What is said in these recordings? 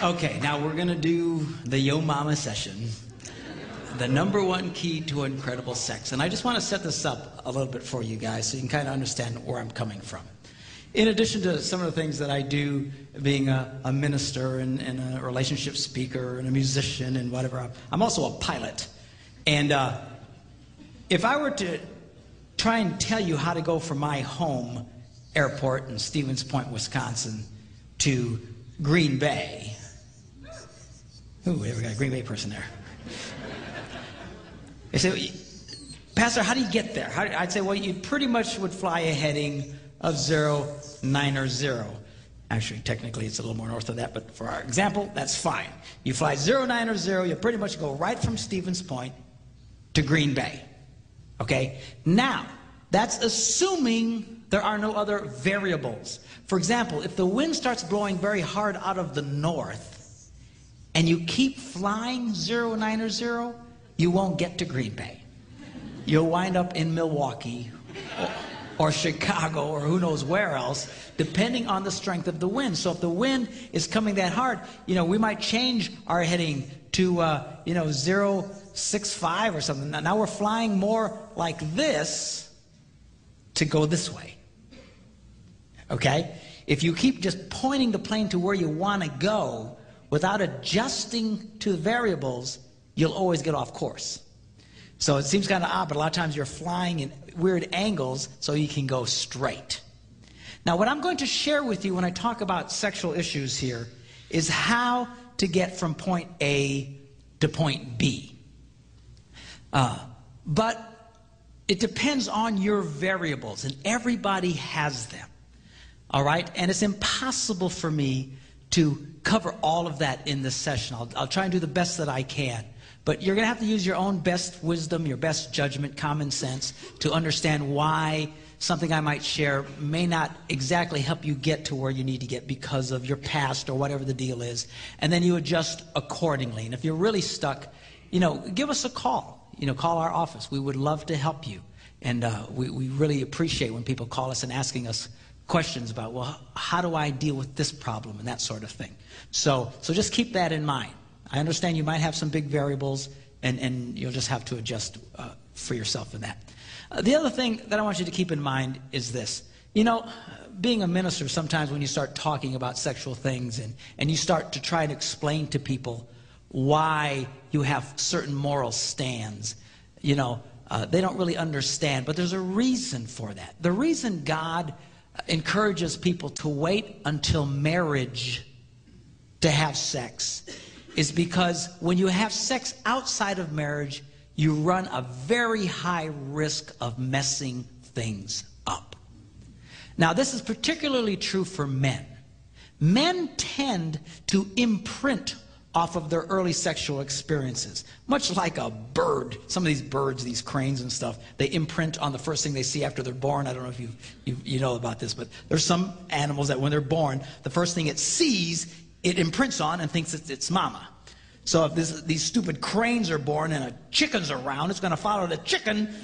Okay, now we're going to do the Yo Mama session. The #1 key to incredible sex. And I just want to set this up a little bit for you guys so you can kind of understand where I'm coming from. In addition to some of the things that I do, being a minister and a relationship speaker and a musician and whatever, I'm also a pilot. And if I were to try and tell you how to go from my home airport in Stevens Point, Wisconsin, to Green Bay. Ooh, we got a Green Bay person there. They say, Pastor, how do you get there? I'd say, well, you pretty much would fly a heading of 090. Actually, technically, it's a little more north of that, but for our example, that's fine. You fly 090, you pretty much go right from Stevens Point to Green Bay. Okay? Now, that's assuming there are no other variables. For example, if the wind starts blowing very hard out of the north, and you keep flying 090, you won't get to Green Bay. You'll wind up in Milwaukee or Chicago or who knows where else, depending on the strength of the wind. So if the wind is coming that hard, we might change our heading to 065 or something. Now we're flying more like this to go this way. Okay? If you keep just pointing the plane to where you want to go without adjusting to the variables, you'll always get off course. So it seems kind of odd, but a lot of times you're flying in weird angles so you can go straight. Now, what I'm going to share with you when I talk about sexual issues here is how to get from point A to point B. But it depends on your variables, and everybody has them. All right? And it's impossible for me to cover all of that in this session. I'll try and do the best that I can. But you're going to have to use your own best wisdom, your best judgment, common sense, to understand why something I might share may not exactly help you get to where you need to get because of your past or whatever the deal is. And then you adjust accordingly. And if you're really stuck, give us a call. Call our office. We would love to help you. And we really appreciate when people call us and asking us questions about, well, how do I deal with this problem and that sort of thing. So just keep that in mind. I understand you might have some big variables, and you'll just have to adjust for yourself in that. The other thing that I want you to keep in mind is this. Being a minister, sometimes when you start talking about sexual things and you start to try to explain to people why you have certain moral stands, they don't really understand. But there's a reason for that. The reason God encourages people to wait until marriage to have sex is because when you have sex outside of marriage, you run a very high risk of messing things up. Now, this is particularly true for men. Men tend to imprint off of their early sexual experiences, much like a bird. Some of these birds, these cranes and stuff, they imprint on the first thing they see after they're born. I don't know if you know about this, but there's some animals that when they're born, the first thing it sees, it imprints on and thinks it's mama. So if these stupid cranes are born and a chicken's around, it's going to follow the chicken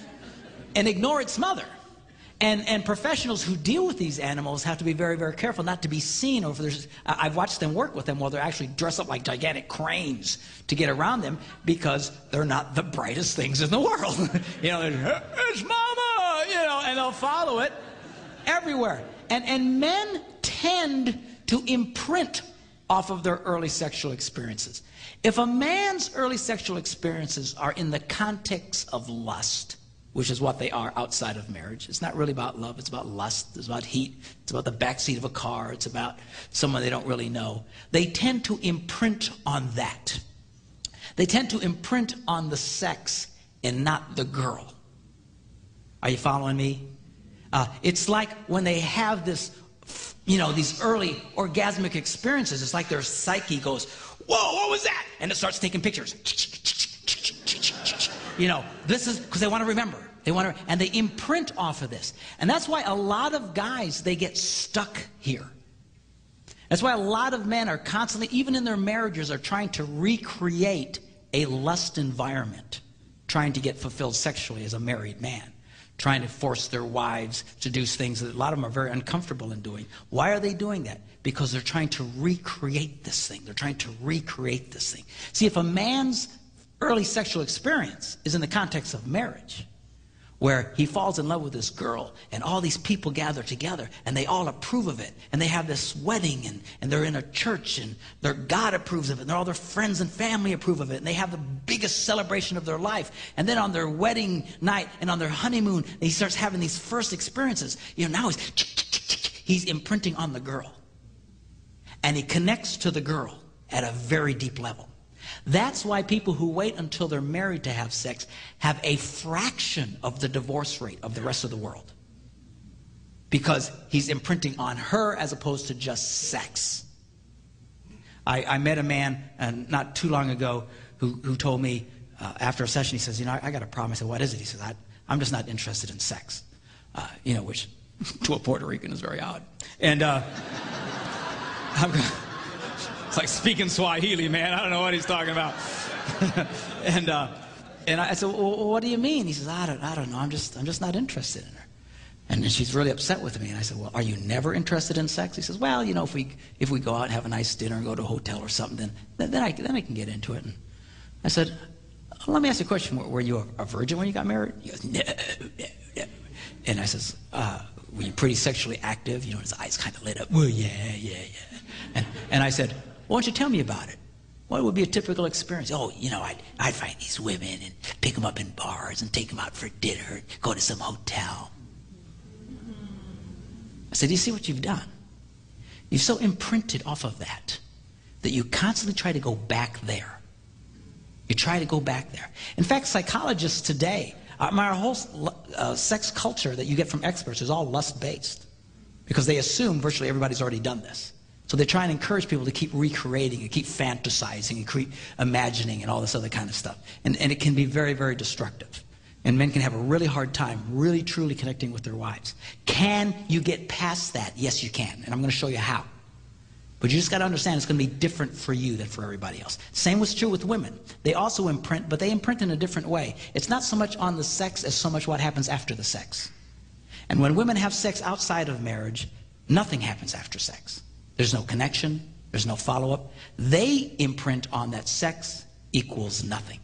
and ignore its mother. And professionals who deal with these animals have to be very, very careful not to be seen. I've watched them work with them while they're actually dressed up like gigantic cranes to get around them because they're not the brightest things in the world. It's mama, and they'll follow it everywhere. And men tend to imprint off of their early sexual experiences. If a man's early sexual experiences are in the context of lust, which is what they are outside of marriage. It's not really about love. It's about lust. It's about heat. It's about the backseat of a car. It's about someone they don't really know. They tend to imprint on that. They tend to imprint on the sex and not the girl. Are you following me? It's like when they have this, these early orgasmic experiences, it's like their psyche goes, whoa, what was that? And it starts taking pictures. This is because they want to remember. And they imprint off of this. And that's why a lot of guys, they get stuck here. That's why a lot of men are constantly, even in their marriages, are trying to recreate a lust environment, trying to get fulfilled sexually as a married man. trying to force their wives to do things that a lot of them are very uncomfortable in doing. Why are they doing that? Because they're trying to recreate this thing. They're trying to recreate this thing. See, if a man's early sexual experience is in the context of marriage, where he falls in love with this girl and all these people gather together and they all approve of it, and they have this wedding, and they're in a church, and their God approves of it, and all their friends and family approve of it, and they have the biggest celebration of their life, and then on their wedding night and on their honeymoon he starts having these first experiences. Now he's imprinting on the girl, and he connects to the girl at a very deep level. That's why people who wait until they're married to have sex have a fraction of the divorce rate of the rest of the world. Because he's imprinting on her as opposed to just sex. I met a man not too long ago who told me after a session, he says, I got a problem. I said, what is it? He says, I'm just not interested in sex. Which to a Puerto Rican is very odd. And it's like speaking Swahili, man. I don't know what he's talking about. and I said, well, what do you mean? He says, I don't know. I'm just not interested in her. And then she's really upset with me. And I said, well, are you never interested in sex? He says, well, if we go out and have a nice dinner and go to a hotel or something, then I can get into it. And I said, let me ask you a question. Were you a virgin when you got married? He goes, no. And I says, were you pretty sexually active? His eyes kind of lit up. Well, yeah. And I said, why don't you tell me about it? What would be a typical experience? Oh, I'd find these women and pick them up in bars and take them out for dinner, go to some hotel. I said, do you see what you've done? You've so imprinted off of that you constantly try to go back there. You try to go back there. In fact, psychologists today, our whole sex culture that you get from experts is all lust-based, because they assume virtually everybody's already done this. So they try and encourage people to keep recreating and keep fantasizing and keep imagining and all this other kind of stuff. And it can be very, very destructive. And men can have a really hard time really, truly connecting with their wives. Can you get past that? Yes, you can. And I'm going to show you how. But you just got to understand it's going to be different for you than for everybody else. Same was true with women. They also imprint, but they imprint in a different way. It's not so much on the sex as so much what happens after the sex. And when women have sex outside of marriage, nothing happens after sex. There's no connection. There's no follow-up. They imprint on that sex equals nothing.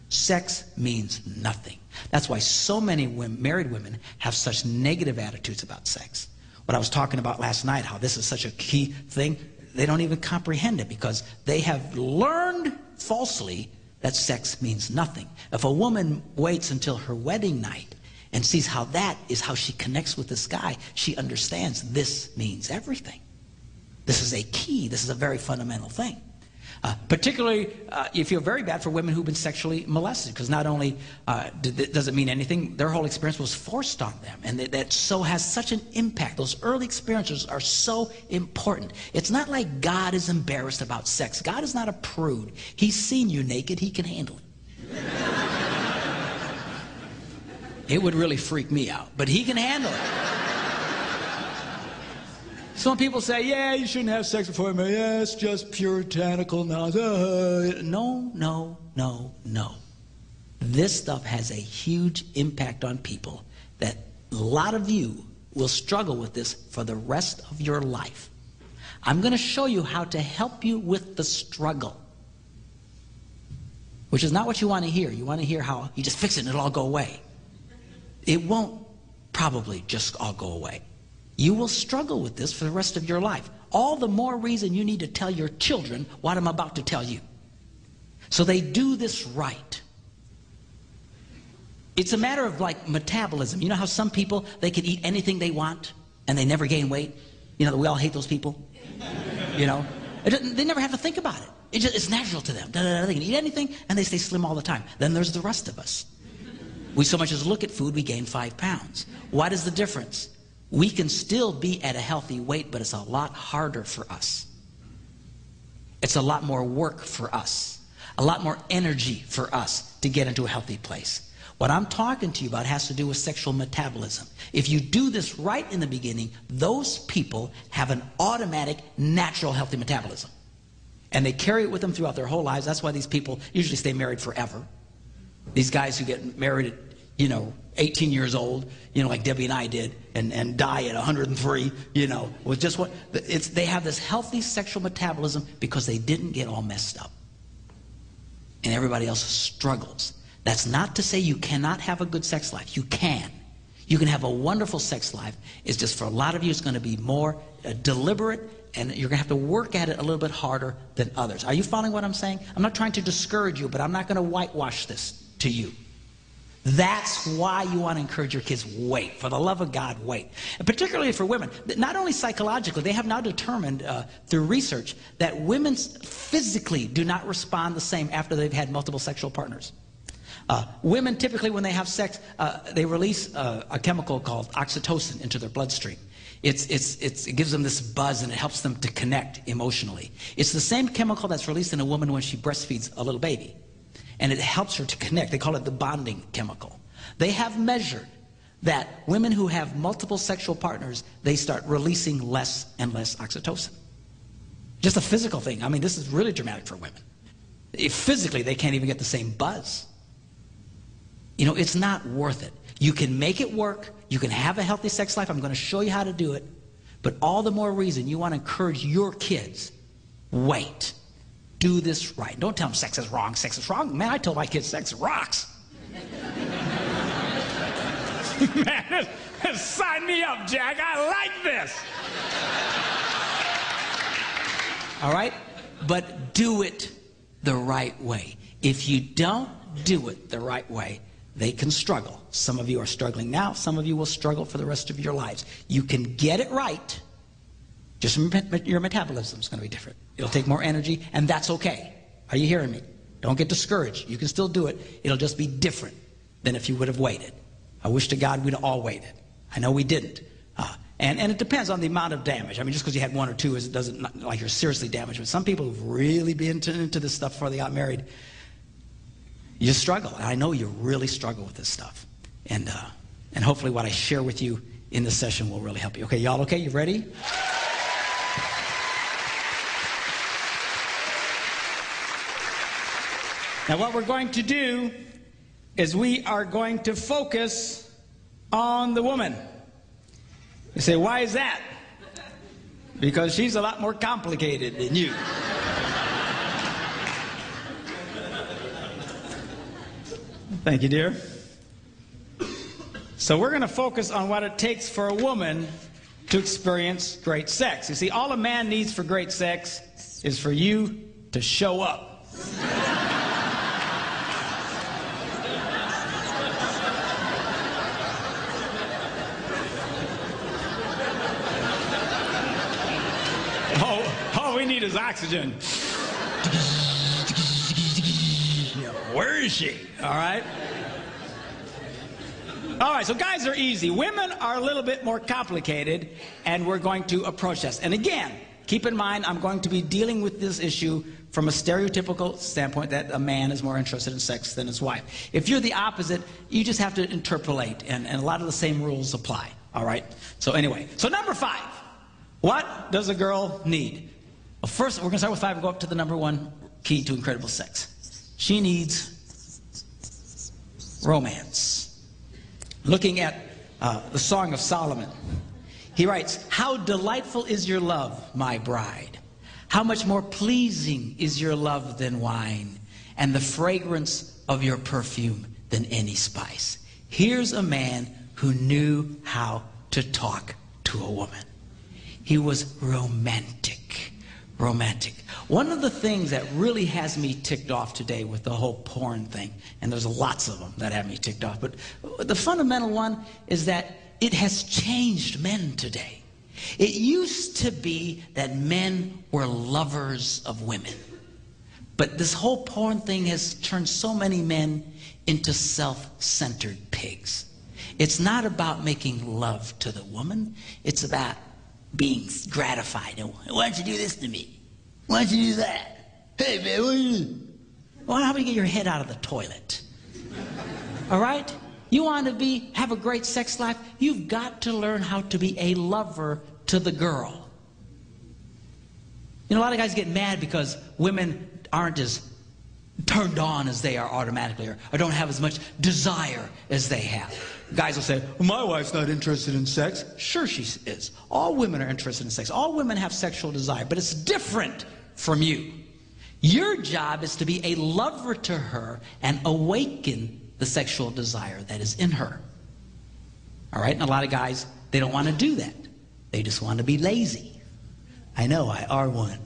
Sex means nothing. That's why so many married women have such negative attitudes about sex. What I was talking about last night, how this is such a key thing, they don't even comprehend it because they have learned falsely that sex means nothing. If a woman waits until her wedding night and sees how that is how she connects with this guy, she understands this means everything. This is a key. This is a very fundamental thing. Particularly, you feel very bad for women who've been sexually molested, because not only does it mean anything, their whole experience was forced on them, and that so has such an impact. Those early experiences are so important. It's not like God is embarrassed about sex. God is not a prude. He's seen you naked. He can handle it. It would really freak me out, but he can handle it. Some people say, yeah, you shouldn't have sex before marriage. Yeah, it's just puritanical nonsense. No. This stuff has a huge impact on people that a lot of you will struggle with this for the rest of your life. I'm going to show you how to help you with the struggle, which is not what you want to hear. You want to hear how you just fix it and it'll all go away. It won't probably just all go away. You will struggle with this for the rest of your life. All the more reason you need to tell your children what I'm about to tell you, so they do this right. It's a matter of like metabolism. You know how some people, they can eat anything they want and they never gain weight? We all hate those people. They never have to think about it. It's natural to them. They can eat anything and they stay slim all the time. Then there's the rest of us. We so much as look at food, we gain 5 pounds. What is the difference? We can still be at a healthy weight, but it's a lot harder for us. It's a lot more work for us, a lot more energy for us to get into a healthy place. What I'm talking to you about has to do with sexual metabolism. If you do this right in the beginning, those people have an automatic, natural, healthy metabolism. And they carry it with them throughout their whole lives. That's why these people usually stay married forever. These guys who get married at 18 years old, like Debbie and I did, and die at 103, with just what they have this healthy sexual metabolism because they didn't get all messed up. And everybody else struggles. That's not to say you cannot have a good sex life. You can. You can have a wonderful sex life. It's just for a lot of you, it's going to be more deliberate, and you're going to have to work at it a little bit harder than others. Are you following what I'm saying? I'm not trying to discourage you, but I'm not going to whitewash this to you. That's why you want to encourage your kids, wait. For the love of God, wait. And particularly for women. Not only psychologically, they have now determined through research that women physically do not respond the same after they've had multiple sexual partners. Women typically, when they have sex, they release a chemical called oxytocin into their bloodstream. It gives them this buzz, and it helps them to connect emotionally. It's the same chemical that's released in a woman when she breastfeeds a little baby. And it helps her to connect. They call it the bonding chemical. They have measured that women who have multiple sexual partners, they start releasing less and less oxytocin. Just a physical thing. I mean, this is really dramatic for women. Physically, they can't even get the same buzz. It's not worth it. You can make it work. You can have a healthy sex life. I'm going to show you how to do it. But all the more reason you want to encourage your kids, wait. Do this right. Don't tell them sex is wrong. Sex is wrong. Man, I told my kids sex rocks. Man, sign me up, Jack. I like this. All right? But do it the right way. If you don't do it the right way, they can struggle. Some of you are struggling now. Some of you will struggle for the rest of your lives. You can get it right. Just your metabolism is going to be different. It'll take more energy, and that's okay. Are you hearing me? Don't get discouraged. You can still do it. It'll just be different than if you would have waited. I wish to God we'd all waited. I know we didn't. And it depends on the amount of damage. I mean, just because you had one or two, it doesn't like you're seriously damaged. But some people who've really been into this stuff before they got married, you struggle. And I know you really struggle with this stuff. And hopefully what I share with you in this session will really help you. Okay, y'all okay? You ready? Now what we're going to do is we are going to focus on the woman. You say, why is that? Because she's a lot more complicated than you. Thank you, dear. So we're going to focus on what it takes for a woman to experience great sex. You see, all a man needs for great sex is for you to show up. All we need is oxygen. Where is she? All right? All right, so guys are easy. Women are a little bit more complicated, and we're going to approach this. And again, keep in mind, I'm going to be dealing with this issue from a stereotypical standpoint that a man is more interested in sex than his wife. If you're the opposite, you just have to interpolate, and a lot of the same rules apply. All right? So anyway, so number 5. What does a girl need? Well, first, we're going to start with 5 and go up to the number 1 key to incredible sex. She needs romance. Looking at the Song of Solomon, he writes, "How delightful is your love, my bride! How much more pleasing is your love than wine, and the fragrance of your perfume than any spice." Here's a man who knew how to talk to a woman. He was romantic. Romantic. One of the things that really has me ticked off today with the whole porn thing, and there's lots of them that have me ticked off, but the fundamental one is that it has changed men today. It used to be that men were lovers of women, but this whole porn thing has turned so many men into self-centered pigs. It's not about making love to the woman, it's about being gratified. Why don't you do this to me? Why don't you do that? Hey, man, what do you do? Well, how about you get your head out of the toilet? All right? You want to have a great sex life? You've got to learn how to be a lover to the girl. You know, a lot of guys get mad because women aren't as turned on as they are automatically, or don't have as much desire as they have. Guys will say, well, my wife's not interested in sex. Sure she is. All women are interested in sex. All women have sexual desire, but it's different from you. Your job is to be a lover to her and awaken the sexual desire that is in her. All right? And a lot of guys, they don't want to do that. They just want to be lazy. I know, I are one.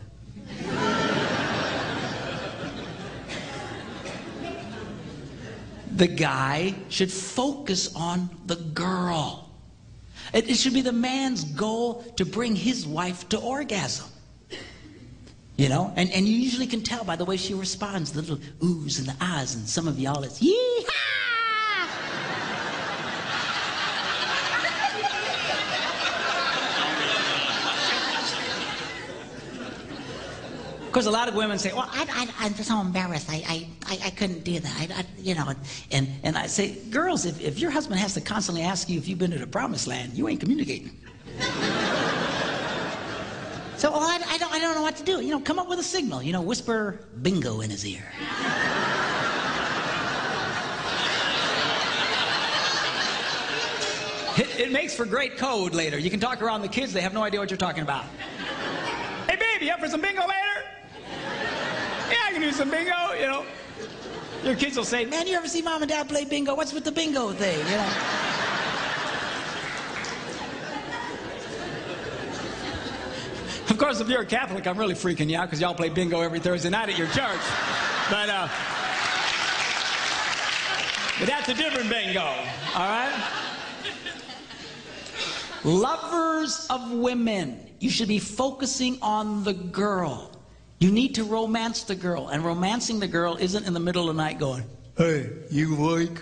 The guy should focus on the girl. It should be the man's goal to bring his wife to orgasm. You know, and you usually can tell by the way she responds, the little oohs and the ahs, and some of y'all it's yee-haw! Of course, a lot of women say, well, I'm so embarrassed. I couldn't do that. You know, and I say, girls, if your husband has to constantly ask you if you've been to the promised land, you ain't communicating. So, well, I don't know what to do. You know, come up with a signal. You know, whisper bingo in his ear. It makes for great code later. You can talk around the kids. They have no idea what you're talking about. Hey, baby, you up for some bingo later? Yeah, I can do some bingo, you know. Your kids will say, man, you ever see mom and dad play bingo? What's with the bingo thing, you know? Of course, if you're a Catholic, I'm really freaking you out because y'all play bingo every Thursday night at your church. But that's a different bingo, all right? Lovers of women, you should be focusing on the girl. You need to romance the girl, and romancing the girl isn't in the middle of the night going, hey, you awake?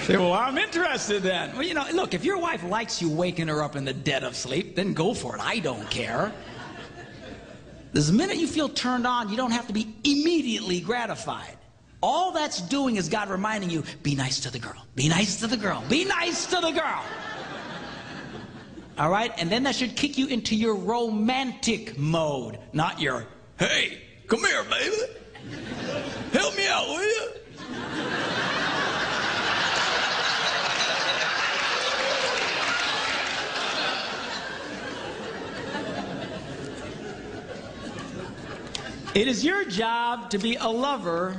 Say, well, I'm interested then. Well, you know, look, if your wife likes you waking her up in the dead of sleep, then go for it. I don't care. The minute you feel turned on, you don't have to be immediately gratified. All that's doing is God reminding you, be nice to the girl. Be nice to the girl. Be nice to the girl. All right? And then that should kick you into your romantic mode, not your, hey, come here, baby. Help me out, will you? It is your job to be a lover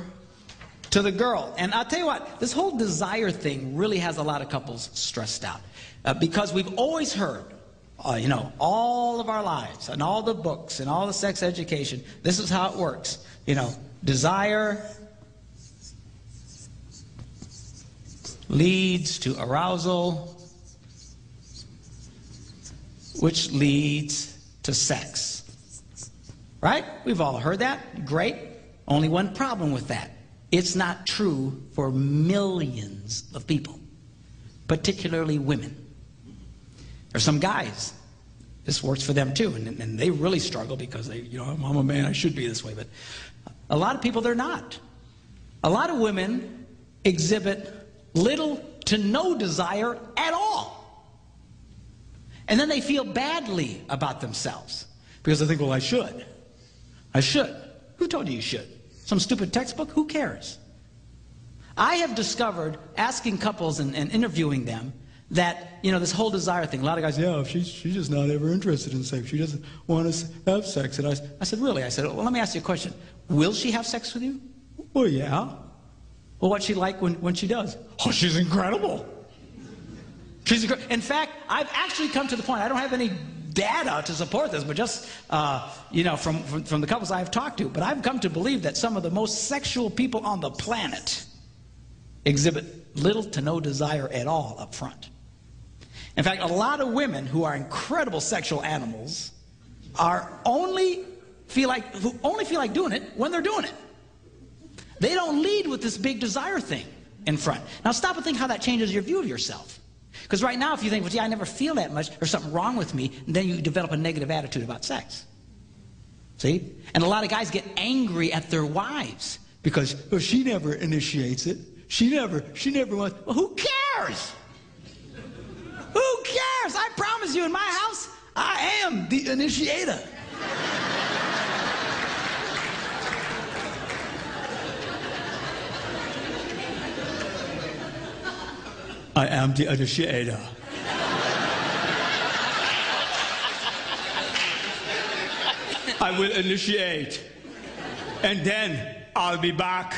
to the girl. And I'll tell you what, this whole desire thing really has a lot of couples stressed out. Because we've always heard, you know, all of our lives, and all the books, and all the sex education, this is how it works. You know, desire leads to arousal, which leads to sex. Right? We've all heard that. Great. Only one problem with that. It's not true for millions of people, particularly women. There's some guys, this works for them too, and they really struggle because they, you know, I'm a man, I should be this way, but a lot of people, they're not. A lot of women exhibit little to no desire at all. And then they feel badly about themselves because they think, well, I should. I should. Who told you you should? Some stupid textbook? Who cares? I have discovered, asking couples and interviewing them, that, you know, this whole desire thing, a lot of guys, yeah, she's just not ever interested in sex. She doesn't want to have sex. And I said, really? I said, well, let me ask you a question. Will she have sex with you? Well, yeah. Well, what's she like when she does? Oh, she's incredible. In fact, I've actually come to the point, I don't have any data to support this, but just, you know, from the couples I've talked to, but I've come to believe that some of the most sexual people on the planet exhibit little to no desire at all up front. In fact, a lot of women who are incredible sexual animals are only feel like doing it when they're doing it. They don't lead with this big desire thing in front. Now stop and think how that changes your view of yourself. Because right now, if you think, well, gee, I never feel that much, there's something wrong with me, then you develop a negative attitude about sex. See? And a lot of guys get angry at their wives because, well, she never initiates it. She never wants. Well, who cares? Who cares? I promise you, in my house, I am the initiator. I am the initiator. I will initiate, and then I'll be back.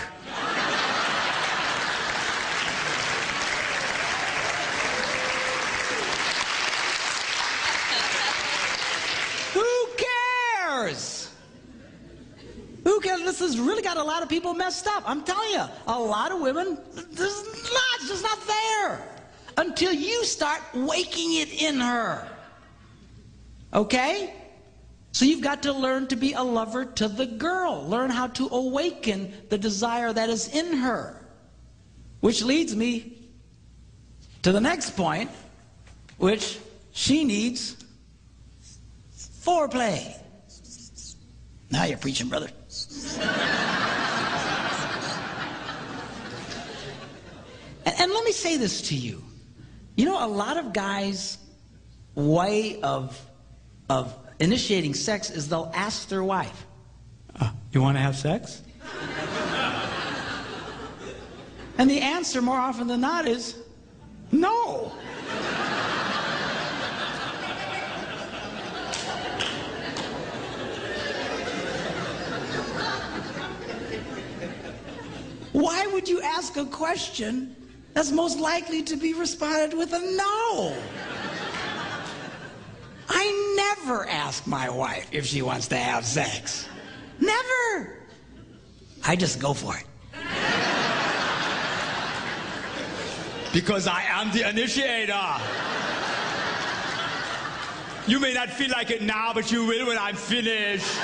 Who cares? Who cares? This has really got a lot of people messed up. I'm telling you, a lot of women, it's just not there until you start waking it in her. Okay? So you've got to learn to be a lover to the girl. Learn how to awaken the desire that is in her. Which leads me to the next point, which she needs foreplay. Now you're preaching, brother. And let me say this to you. You know, a lot of guys' way of initiating sex is they'll ask their wife, you want to have sex? And the answer more often than not is no. Why would you ask a question that's most likely to be responded with a no? I never ask my wife if she wants to have sex. Never. I just go for it. Because I am the initiator. You may not feel like it now, but you will when I'm finished.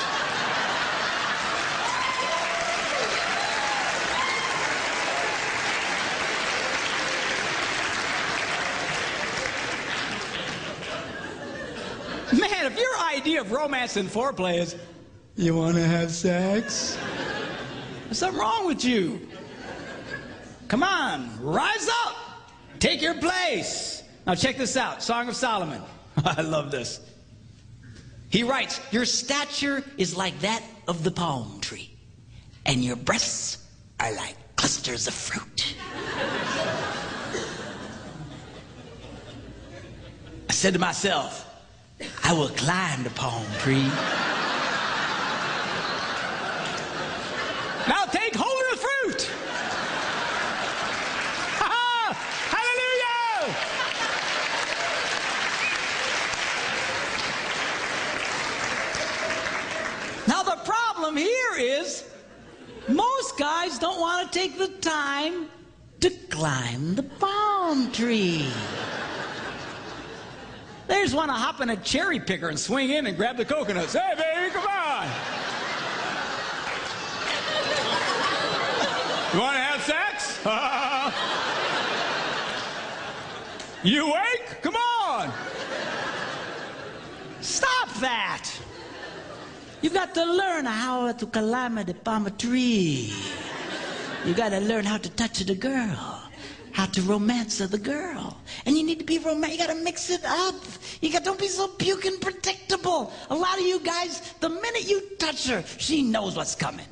Man, if your idea of romance and foreplay is, you want to have sex? There's something wrong with you. Come on, rise up. Take your place. Now check this out, Song of Solomon. I love this. He writes, your stature is like that of the palm tree, and your breasts are like clusters of fruit. I said to myself, I will climb the palm tree. Now take hold of the fruit. Hallelujah! Now the problem here is most guys don't want to take the time to climb the palm tree. They just want to hop in a cherry picker and swing in and grab the coconuts. Hey, baby, come on. You want to have sex? You awake? Come on. Stop that. You've got to learn how to climb the palm tree. You got to learn how to touch the girl. How to romance the girl. And you need to be romantic. You got to mix it up. Don't be so puking predictable. A lot of you guys, the minute you touch her, she knows what's coming.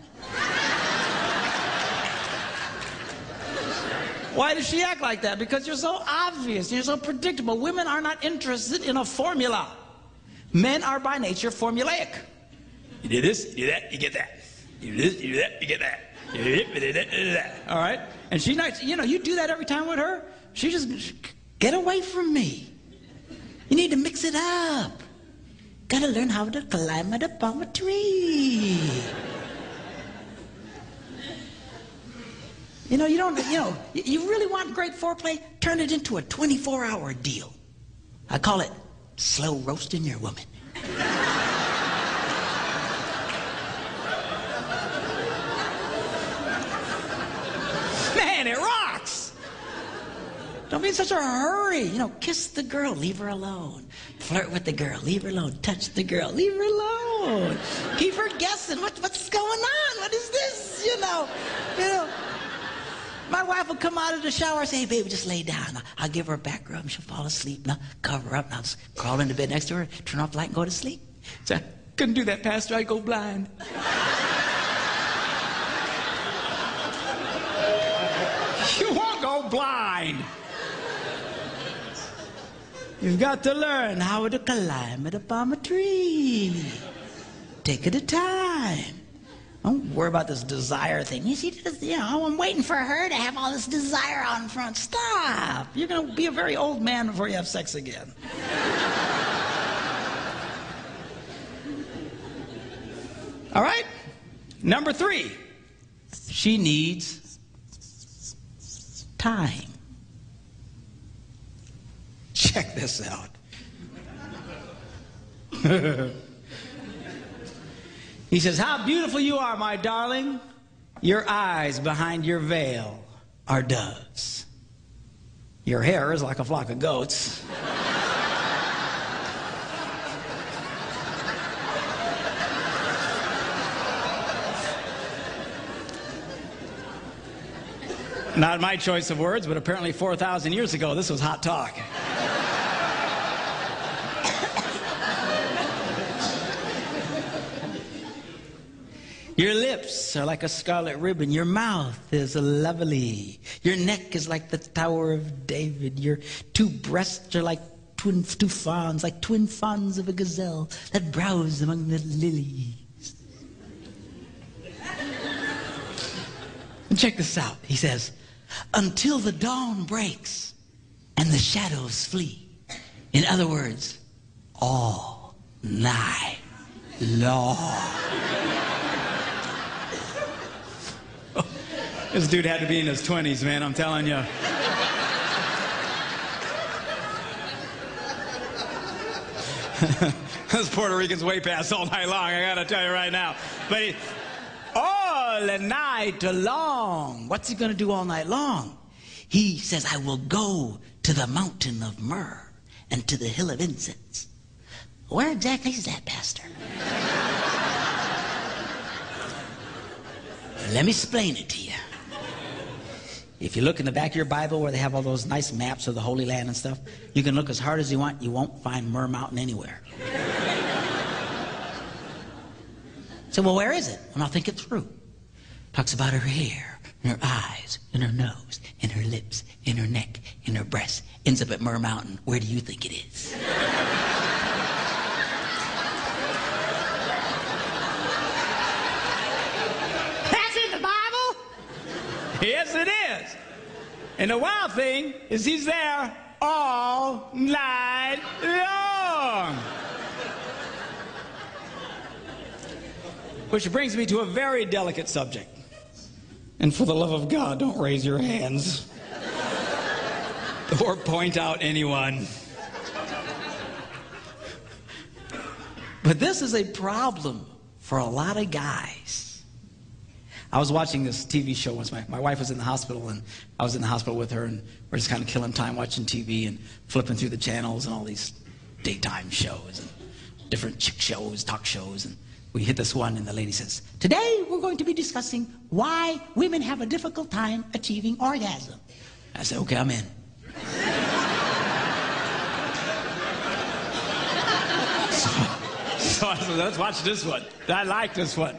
Why does she act like that? Because you're so obvious. You're so predictable. Women are not interested in a formula. Men are by nature formulaic. You do this, you do that, you get that. You do this, you do that, you get that. All right? And she's not, you do that every time with her. She just, get away from me. You need to mix it up. Got to learn how to climb the palm tree. You really want great foreplay? Turn it into a 24-hour deal. I call it slow roasting your woman. Man, it rocks. Don't be in such a hurry. Kiss the girl, leave her alone. Flirt with the girl, leave her alone. Touch the girl, leave her alone. Keep her guessing. What's going on? What is this? My wife will come out of the shower and say, hey, baby, just lay down. I'll give her a back rub and she'll fall asleep. And I'll cover her up and I'll just crawl into bed next to her, turn off the light and go to sleep. So I couldn't do that, Pastor. I'd go blind. You won't go blind. You've got to learn how to climb it up on a tree. Take it a time. Don't worry about this desire thing. You see, I'm waiting for her to have all this desire out in front. Stop. You're going to be a very old man before you have sex again. All right? Number 3. She needs time. Check this out. He says, how beautiful you are, my darling. Your eyes behind your veil are doves. Your hair is like a flock of goats. Not my choice of words, but apparently 4,000 years ago, this was hot talk. Your lips are like a scarlet ribbon. Your mouth is lovely. Your neck is like the Tower of David. Your 2 breasts are like two fawns, like twin fawns of a gazelle that browse among the lilies. And check this out. He says, until the dawn breaks and the shadows flee. In other words, all night long. This dude had to be in his 20s, man, I'm telling you. Those Puerto Ricans way past all night long, I gotta tell you right now. But all night long. What's he gonna do all night long? He says, I will go to the mountain of myrrh and to the hill of incense. Where exactly is that, Pastor? Let me explain it to you. If you look in the back of your Bible where they have all those nice maps of the Holy Land and stuff, you can look as hard as you want. You won't find Myrrh Mountain anywhere. So, well, where is it? And I'll think it through. Talks about her hair, and her eyes, and her nose, and her lips, and her neck, and her breasts. Ends up at Myrrh Mountain. Where do you think it is? Yes, it is. And the wild thing is he's there all night long. Which brings me to a very delicate subject. And for the love of God, don't raise your hands or point out anyone. But this is a problem for a lot of guys. I was watching this TV show once. My wife was in the hospital, and I was in the hospital with her, and we're just kind of killing time watching TV and flipping through the channels and all these daytime shows and different chick shows, talk shows. And we hit this one, and the lady says, today we're going to be discussing why women have a difficult time achieving orgasm. I said, okay, I'm in. So I said, let's watch this one. I like this one.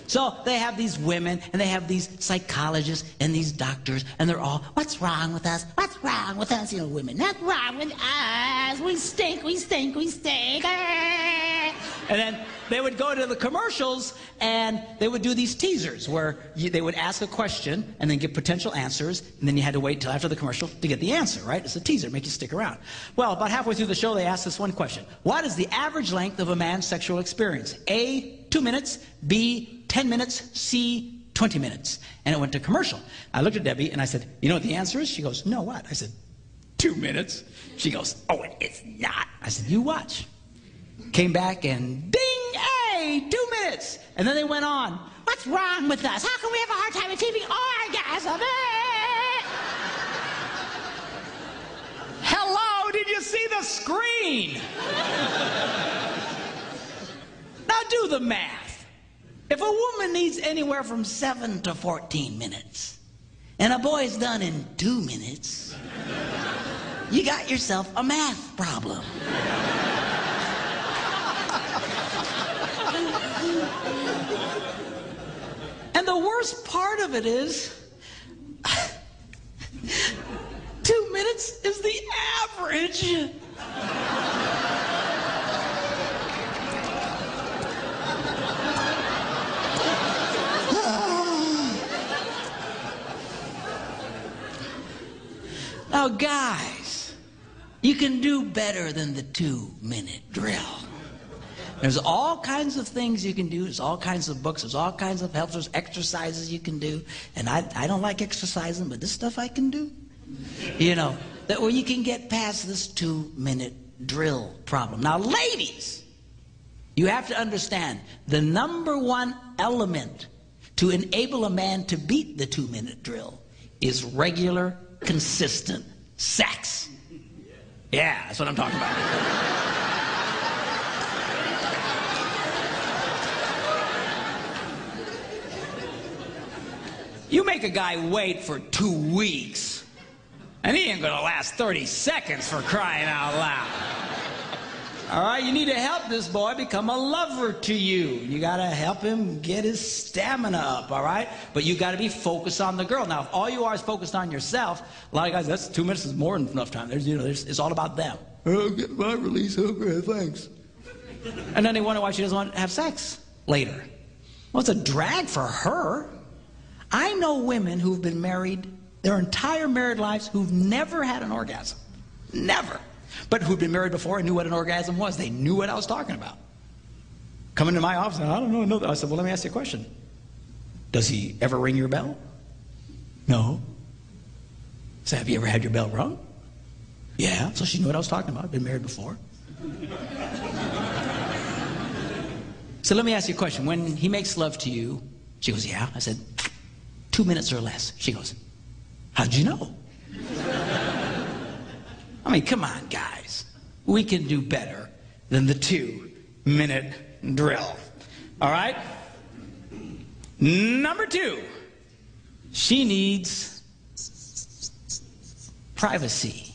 So they have these women, and they have these psychologists and these doctors, and they're all, what's wrong with us? What's wrong with us? You know, women, what's wrong with us? We stink, we stink, we stink. And then they would go to the commercials, and they would do these teasers where they would ask a question and then give potential answers, and then you had to wait till after the commercial to get the answer, right? It's a teaser, make you stick around. Well, about halfway through the show, they asked this one question. What is the average length of a man's sexual experience? A, 2 minutes, B, 10 minutes, C, 20 minutes. And it went to commercial. I looked at Debbie and I said, you know what the answer is? She goes, no, what? I said, 2 minutes. She goes, oh, it's not. I said, you watch. Came back and ding, hey, 2 minutes. And then they went on, what's wrong with us? How can we have a hard time achieving orgasm? Hello, did you see the screen? Now do the math. If a woman needs anywhere from 7 to 14 minutes, and a boy's done in 2 minutes, you got yourself a math problem. And the worst part of it is, 2 minutes is the average. Now, guys, you can do better than the 2-minute drill. There's all kinds of things you can do. There's all kinds of books. There's all kinds of helps. There's exercises you can do. And I don't like exercising, but this stuff I can do. You know, that where you can get past this 2-minute drill problem. Now, ladies, you have to understand the number one element to enable a man to beat the 2-minute drill is regular, consistent sex. Yeah, that's what I'm talking about. You make a guy wait for 2 weeks, and he ain't gonna last 30 seconds, for crying out loud. All right, you need to help this boy become a lover to you. You gotta help him get his stamina up, all right? But you gotta be focused on the girl. Now, if all you are is focused on yourself, a lot of guys, that's 2 minutes is more than enough time. It's all about them. Oh, get my release, okay, thanks. And then they wonder why she doesn't want to have sex later. Well, it's a drag for her. I know women who've been married their entire married lives who've never had an orgasm. Never. But who'd been married before and knew what an orgasm was. They knew what I was talking about. Come into my office, and I don't know. I said, well, let me ask you a question. Does he ever ring your bell? No. So have you ever had your bell rung? Yeah. So she knew what I was talking about. Been married before. So let me ask you a question. When he makes love to you, she goes, yeah. I said, 2 minutes or less. She goes, how'd you know? I mean, come on, guys. We can do better than the 2-minute drill. All right? Number 2, she needs privacy.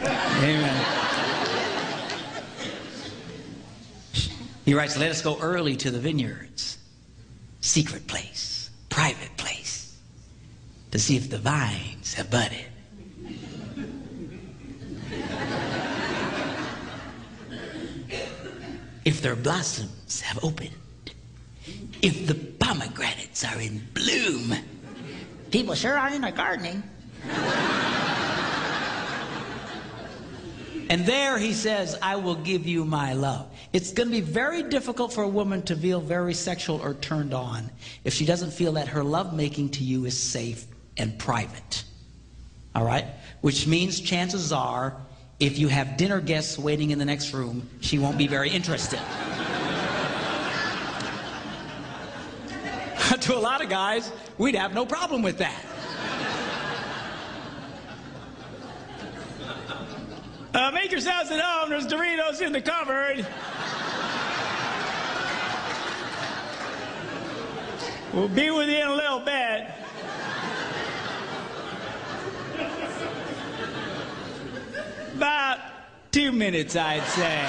Amen. He writes, let us go early to the vineyards. Secret place, private place. To see if the vines have budded. If their blossoms have opened. If the pomegranates are in bloom. People sure are into gardening. And there he says, I will give you my love. It's going to be very difficult for a woman to feel very sexual or turned on if she doesn't feel that her lovemaking to you is safe and private. All right? Which means chances are, if you have dinner guests waiting in the next room, she won't be very interested. To a lot of guys, we'd have no problem with that. Make yourselves at home. There's Doritos in the cupboard. We'll be with you in a little bit. About 2 minutes, I'd say.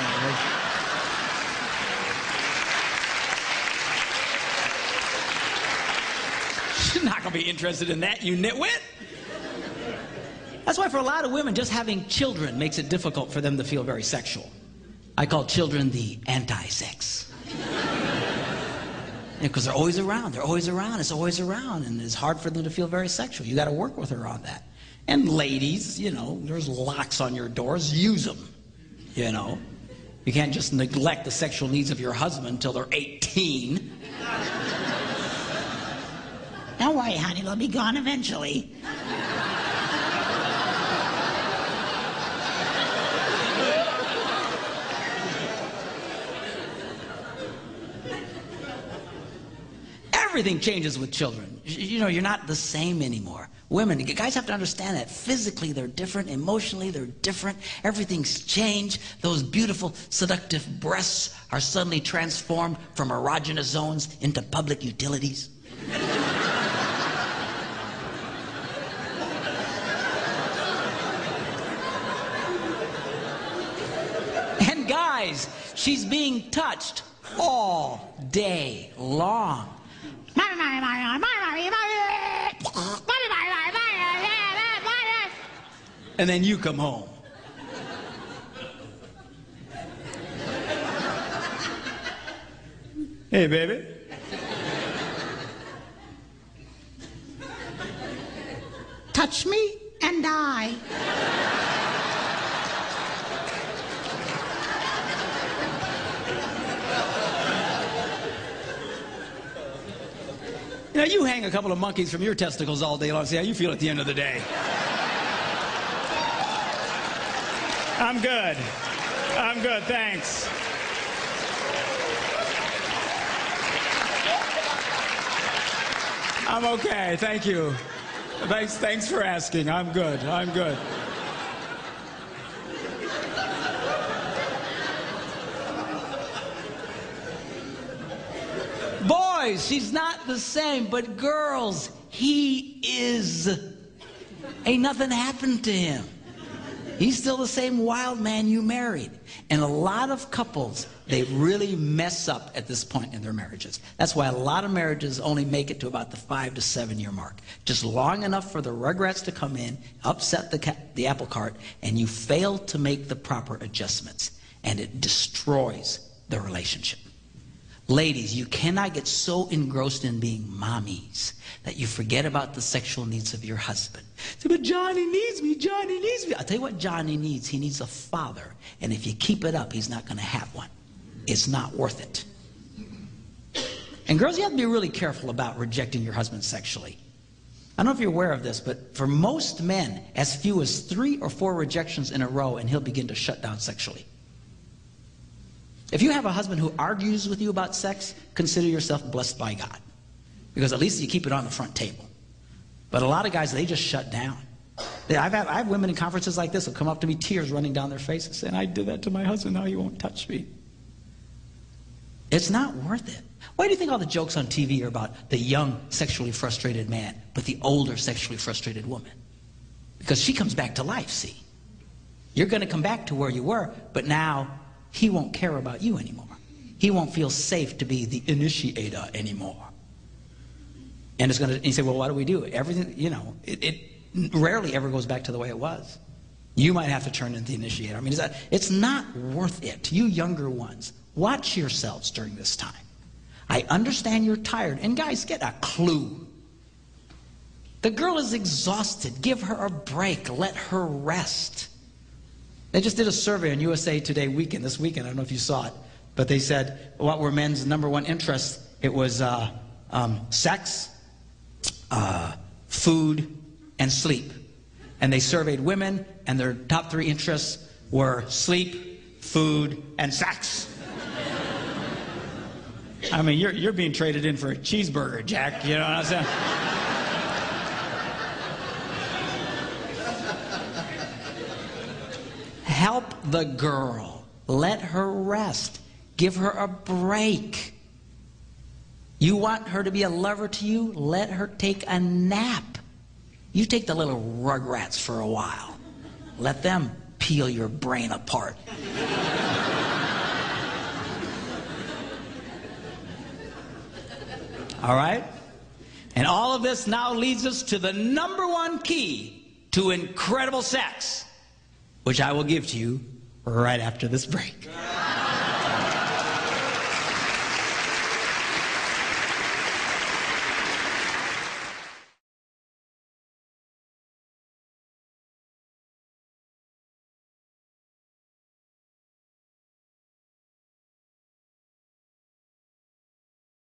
She's not going to be interested in that, you nitwit. That's why for a lot of women, just having children makes it difficult for them to feel very sexual. I call children the anti-sex. Because they're always around. They're always around. It's always around. And it's hard for them to feel very sexual. You got to work with her on that. And ladies, you know, there's locks on your doors. Use them, you know. You can't just neglect the sexual needs of your husband until they're 18. Don't worry, honey. They'll be gone eventually. Everything changes with children. You know, you're not the same anymore. Women, guys have to understand that physically they're different, emotionally they're different. Everything's changed. Those beautiful, seductive breasts are suddenly transformed from erogenous zones into public utilities. And guys, she's being touched all day long. and then you come home. Hey, baby. Touch me and die. You know, you hang a couple of monkeys from your testicles all day long. See how you feel at the end of the day. I'm good. I'm good, thanks. I'm okay, thank you. Thanks for asking. I'm good. I'm good. Boys, she's not the same, but girls, he is. Ain't nothing happened to him. He's still the same wild man you married. And a lot of couples, they really mess up at this point in their marriages. That's why a lot of marriages only make it to about the 5 to 7 year mark. Just long enough for the rugrats to come in, upset the apple cart, and you fail to make the proper adjustments. And it destroys the relationship. Ladies, you cannot get so engrossed in being mommies that you forget about the sexual needs of your husband. Say, but Johnny needs me, Johnny needs me. I'll tell you what Johnny needs. He needs a father. And if you keep it up, he's not going to have one. It's not worth it. And girls, you have to be really careful about rejecting your husband sexually. I don't know if you're aware of this, but for most men, as few as 3 or 4 rejections in a row, and he'll begin to shut down sexually. If you have a husband who argues with you about sex, consider yourself blessed by God. Because at least you keep it on the front table. But a lot of guys, they just shut down. I have women in conferences like this who come up to me, tears running down their faces, saying, I did that to my husband, now he won't touch me. It's not worth it. Why do you think all the jokes on TV are about the young, sexually frustrated man, but the older, sexually frustrated woman? Because she comes back to life, see. You're going to come back to where you were, but now he won't care about you anymore. He won't feel safe to be the initiator anymore. And it's going to, you say, well, what do we do? Everything, you know, it rarely ever goes back to the way it was. You might have to turn into the initiator. I mean, it's not worth it. You younger ones, watch yourselves during this time. I understand you're tired. And guys, get a clue. The girl is exhausted. Give her a break. Let her rest. They just did a survey on USA Today this weekend. I don't know if you saw it. But they said, what were men's #1 interests? It was sex, food, and sleep. And they surveyed women, and their top 3 interests were sleep, food, and sex. I mean, you're being traded in for a cheeseburger, Jack. You know what I'm saying? Help the girl. Let her rest. Give her a break. You want her to be a lover to you? Let her take a nap. You take the little rugrats for a while. Let them peel your brain apart. All right? And all of this now leads us to the #1 key to incredible sex, which I will give to you right after this break.